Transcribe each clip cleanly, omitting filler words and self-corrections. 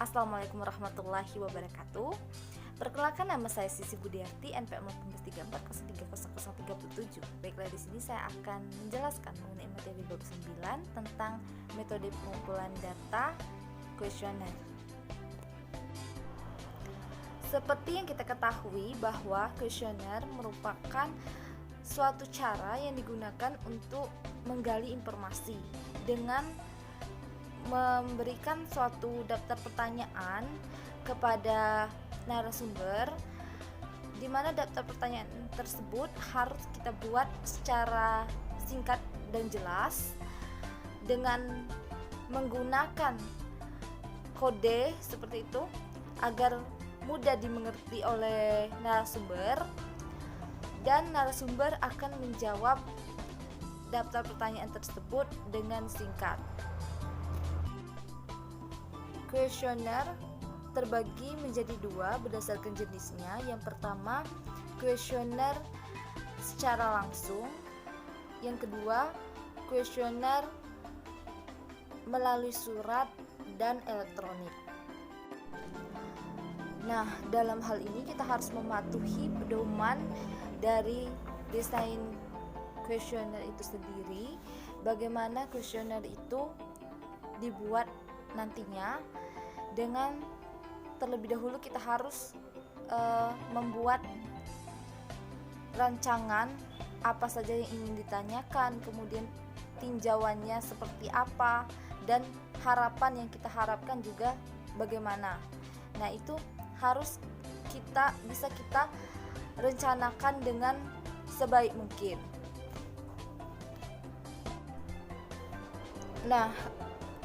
Assalamualaikum warahmatullahi wabarakatuh. Perkenalkan, nama saya Sisi Budiarti, NPM 1834030037. Baiklah, di sini saya akan menjelaskan mengenai materi bab 9 tentang metode pengumpulan data kuesioner. Seperti yang kita ketahui bahwa kuesioner merupakan suatu cara yang digunakan untuk menggali informasi dengan memberikan suatu daftar pertanyaan kepada narasumber, di mana daftar pertanyaan tersebut harus kita buat secara singkat dan jelas dengan menggunakan kode seperti itu agar mudah dimengerti oleh narasumber, dan narasumber akan menjawab daftar pertanyaan tersebut dengan singkat. Kuesioner terbagi menjadi dua berdasarkan jenisnya. Yang pertama, kuesioner secara langsung. Yang kedua, kuesioner melalui surat dan elektronik. Nah, dalam hal ini kita harus mematuhi pedoman dari desain kuesioner itu sendiri. Bagaimana kuesioner itu dibuat nantinya, dengan terlebih dahulu kita harus membuat rancangan apa saja yang ingin ditanyakan, kemudian tinjauannya seperti apa, dan harapan yang kita harapkan juga bagaimana. Nah, itu harus bisa kita rencanakan dengan sebaik mungkin. Nah,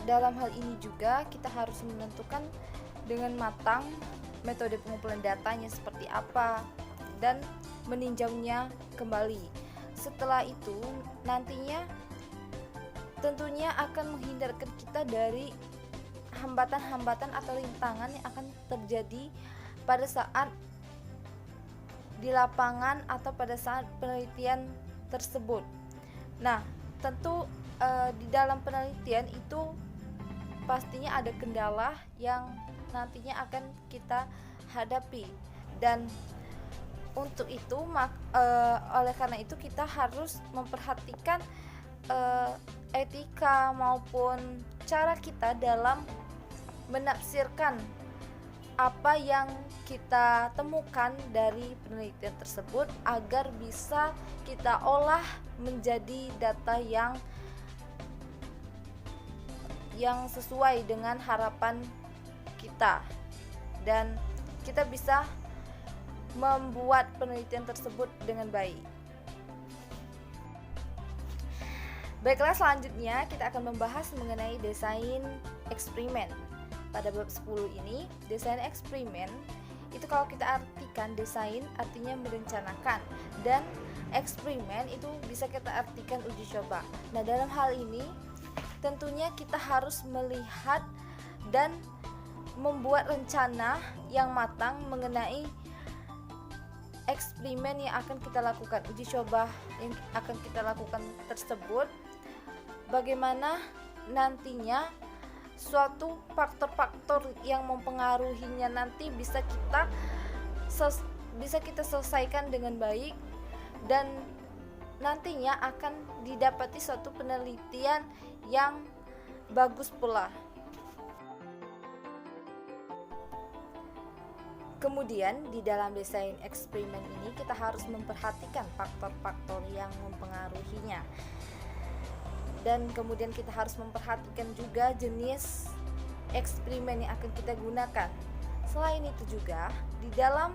dalam hal ini juga kita harus menentukan dengan matang metode pengumpulan datanya seperti apa dan meninjaunya kembali. Setelah itu nantinya tentunya akan menghindarkan kita dari hambatan-hambatan atau rintangan yang akan terjadi pada saat di lapangan atau pada saat penelitian tersebut. Nah, tentu di dalam penelitian itu pastinya ada kendala yang nantinya akan kita hadapi, dan untuk itu oleh karena itu kita harus memperhatikan etika maupun cara kita dalam menafsirkan apa yang kita temukan dari penelitian tersebut agar bisa kita olah menjadi data yang sesuai dengan harapan kita, dan kita bisa membuat penelitian tersebut dengan baik. Baiklah, selanjutnya kita akan membahas mengenai desain eksperimen. Pada bab 10 ini, desain eksperimen itu kalau kita artikan desain artinya merencanakan, dan eksperimen itu bisa kita artikan uji coba. Nah, dalam hal ini tentunya kita harus melihat dan membuat rencana yang matang mengenai eksperimen yang akan kita lakukan, uji coba yang akan kita lakukan tersebut. Bagaimana nantinya suatu faktor-faktor yang mempengaruhinya nanti bisa kita selesaikan dengan baik, dan nantinya akan didapati suatu penelitian yang bagus pula. Kemudian di dalam desain eksperimen ini kita harus memperhatikan faktor-faktor yang mempengaruhinya, dan kemudian kita harus memperhatikan juga jenis eksperimen yang akan kita gunakan. Selain itu juga di dalam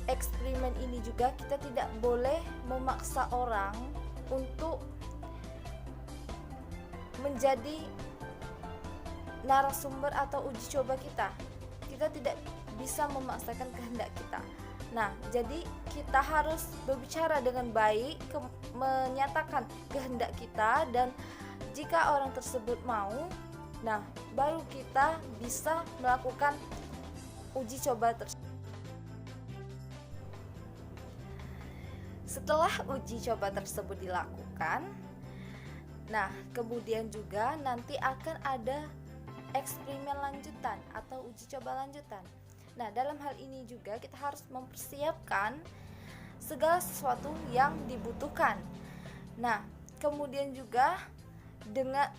eksperimen ini juga kita tidak boleh memaksa orang untuk menjadi narasumber atau uji coba kita. Kita tidak bisa memaksakan kehendak kita. Nah, jadi kita harus berbicara dengan baik, menyatakan kehendak kita, dan jika orang tersebut mau, nah baru kita bisa melakukan uji coba tersebut. Setelah uji coba tersebut dilakukan, nah kemudian juga nanti akan ada eksperimen lanjutan atau uji coba lanjutan. Nah, dalam hal ini juga kita harus mempersiapkan segala sesuatu yang dibutuhkan. Nah, kemudian juga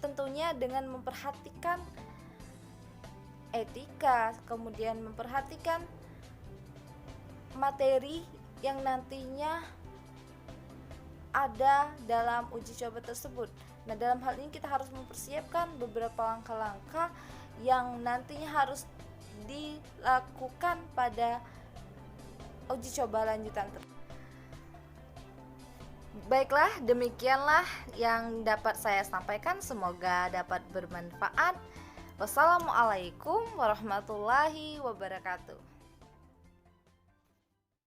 tentunya dengan memperhatikan etika, kemudian memperhatikan materi yang nantinya ada dalam uji coba tersebut. Nah, dalam hal ini kita harus mempersiapkan beberapa langkah-langkah yang nantinya harus dilakukan pada uji coba lanjutan tersebut. Baiklah, demikianlah yang dapat saya sampaikan. Semoga dapat bermanfaat. Wassalamualaikum warahmatullahi wabarakatuh.